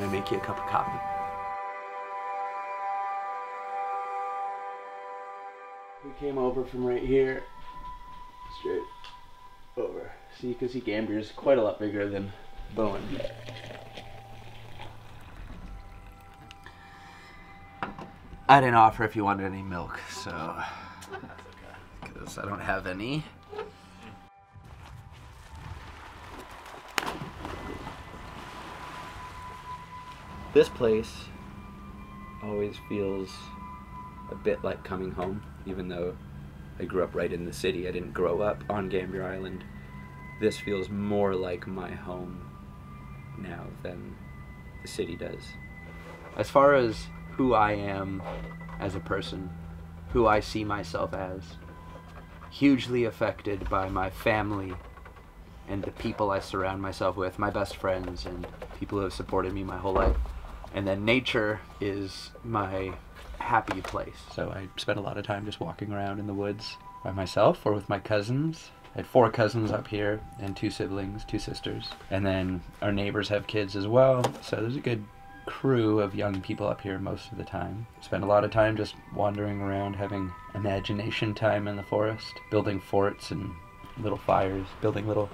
gonna make you a cup of coffee. We came over from right here, straight over. So you can see Gambier is quite a lot bigger than Bowen. I didn't offer if you wanted any milk, so that's okay, because I don't have any. This place always feels a bit like coming home, even though I grew up right in the city. I didn't grow up on Gambier Island. This feels more like my home now than the city does. As far as who I am as a person, who I see myself as, hugely affected by my family and the people I surround myself with, my best friends and people who have supported me my whole life. And then nature is my happy place. So I spent a lot of time just walking around in the woods by myself or with my cousins. I had 4 cousins up here and 2 siblings, 2 sisters. And then our neighbors have kids as well. So there's a good crew of young people up here most of the time. Spend a lot of time just wandering around, having imagination time in the forest, building forts and little fires, building little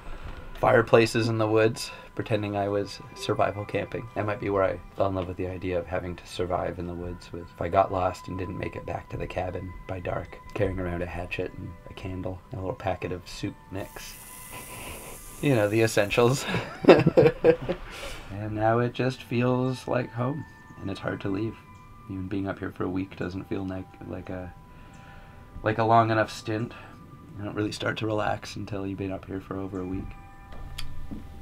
fireplaces in the woods, pretending I was survival camping. That might be where I fell in love with the idea of having to survive in the woods, was if I got lost and didn't make it back to the cabin by dark, carrying around a hatchet and a candle and a little packet of soup mix. You know, the essentials. And now it just feels like home, and it's hard to leave. Even being up here for a week doesn't feel like a long enough stint. You don't really start to relax until you've been up here for over a week.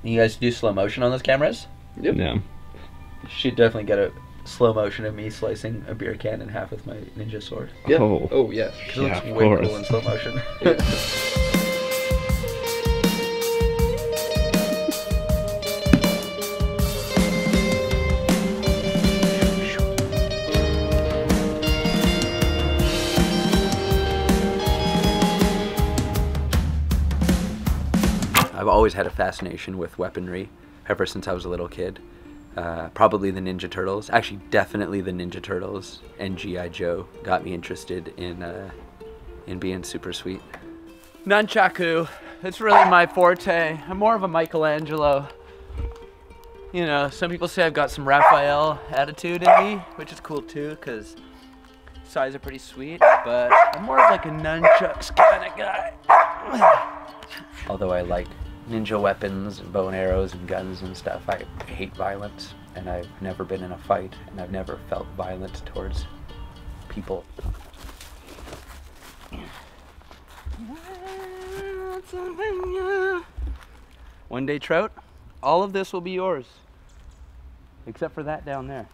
You guys do slow motion on those cameras? Yep. Yeah. Should definitely get a slow motion of me slicing a beer can in half with my ninja sword. Yeah. Oh yeah. It looks way cool in slow motion. I've always had a fascination with weaponry ever since I was a little kid. Probably the Ninja Turtles, actually definitely the Ninja Turtles and G.I. Joe got me interested in being super sweet. Nunchaku, it's really my forte. I'm more of a Michelangelo. You know, some people say I've got some Raphael attitude in me, which is cool too, because size are pretty sweet, but I'm more of like a nunchucks kind of guy. Although I like ninja weapons and bow and arrows and guns and stuff, I hate violence, and I've never been in a fight, and I've never felt violent towards people. One day trout, all of this will be yours, except for that down there.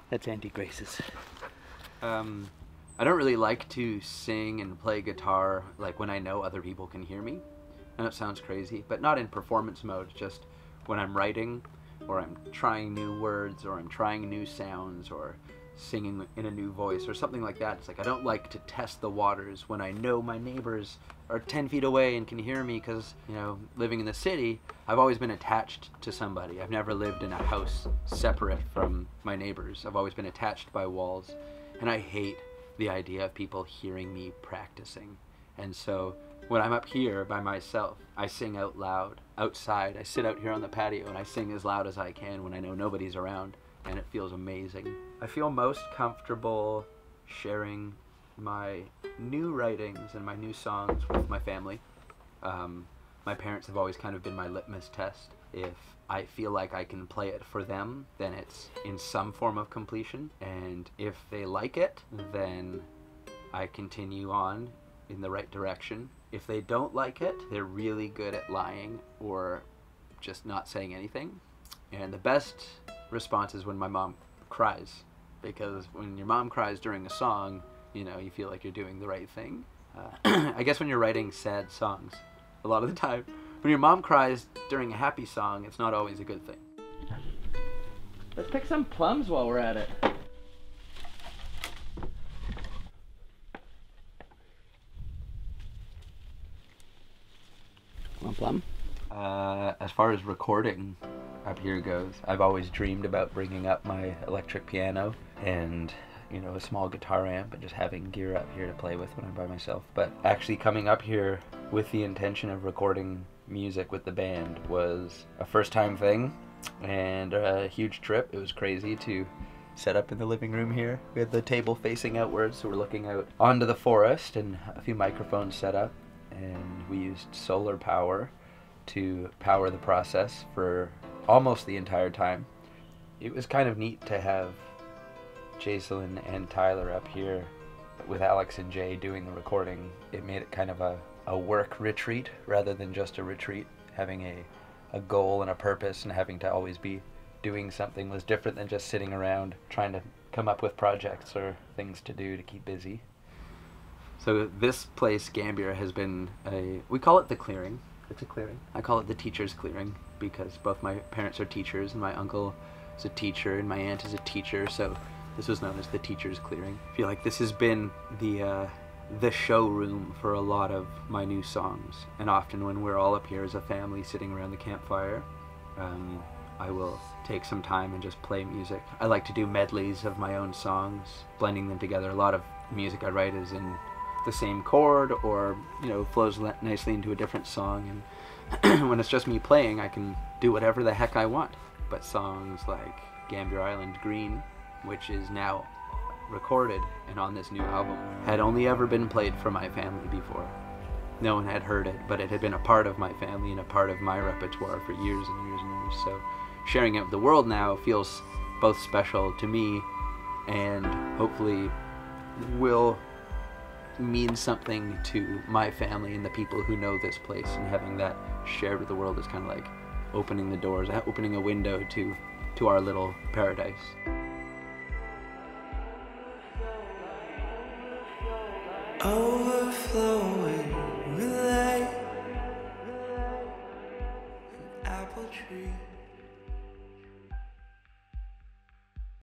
That's Auntie Grace's. I don't really like to sing and play guitar like when I know other people can hear me. I know it sounds crazy, but not in performance mode, just when I'm writing, or I'm trying new words, or I'm trying new sounds, or singing in a new voice, or something like that. It's like I don't like to test the waters when I know my neighbors are 10 feet away and can hear me, because, you know, living in the city, I've always been attached to somebody. I've never lived in a house separate from my neighbors. I've always been attached by walls, and I hate the idea of people hearing me practicing. And so when I'm up here by myself, I sing out loud. Outside, I sit out here on the patio and I sing as loud as I can when I know nobody's around, and it feels amazing. I feel most comfortable sharing my new writings and my new songs with my family. My parents have always kind of been my litmus test. If I feel like I can play it for them, then it's in some form of completion. And if they like it, then I continue on in the right direction. If they don't like it, they're really good at lying or just not saying anything. And the best response is when my mom cries, because when your mom cries during a song, you know, you feel like you're doing the right thing. I guess when you're writing sad songs, a lot of the time, when your mom cries during a happy song, it's not always a good thing. Let's pick some plums while we're at it. Want plum? As far as recording, up here goes. I've always dreamed about bringing up my electric piano and, you know, a small guitar amp and just having gear up here to play with when I'm by myself. But actually coming up here with the intention of recording music with the band was a first-time thing and a huge trip. It was crazy to set up in the living room here. We had the table facing outwards, so we're looking out onto the forest and a few microphones set up, and we used solar power to power the process for almost the entire time. It was kind of neat to have Jason and Tyler up here with Alex and Jay doing the recording. It made it kind of a work retreat rather than just a retreat. Having a goal and a purpose and having to always be doing something was different than just sitting around trying to come up with projects or things to do to keep busy. So this place, Gambier, has been we call it the clearing. It's a clearing. I call it the teacher's clearing because both my parents are teachers and my uncle is a teacher and my aunt is a teacher, so this was known as the teacher's clearing. I feel like this has been the showroom for a lot of my new songs, and often when we're all up here as a family sitting around the campfire, I will take some time and just play music. I like to do medleys of my own songs, blending them together. A lot of music I write is in the same chord or, you know, flows nicely into a different song, and when it's just me playing I can do whatever the heck I want. But songs like Gambier Island Green, which is now recorded and on this new album, had only ever been played for my family before. No one had heard it, but it had been a part of my family and a part of my repertoire for years and years and years. So sharing it with the world now feels both special to me and hopefully will mean something to my family and the people who know this place, and having that shared with the world is kind of like opening the doors, opening a window to our little paradise. Overflow.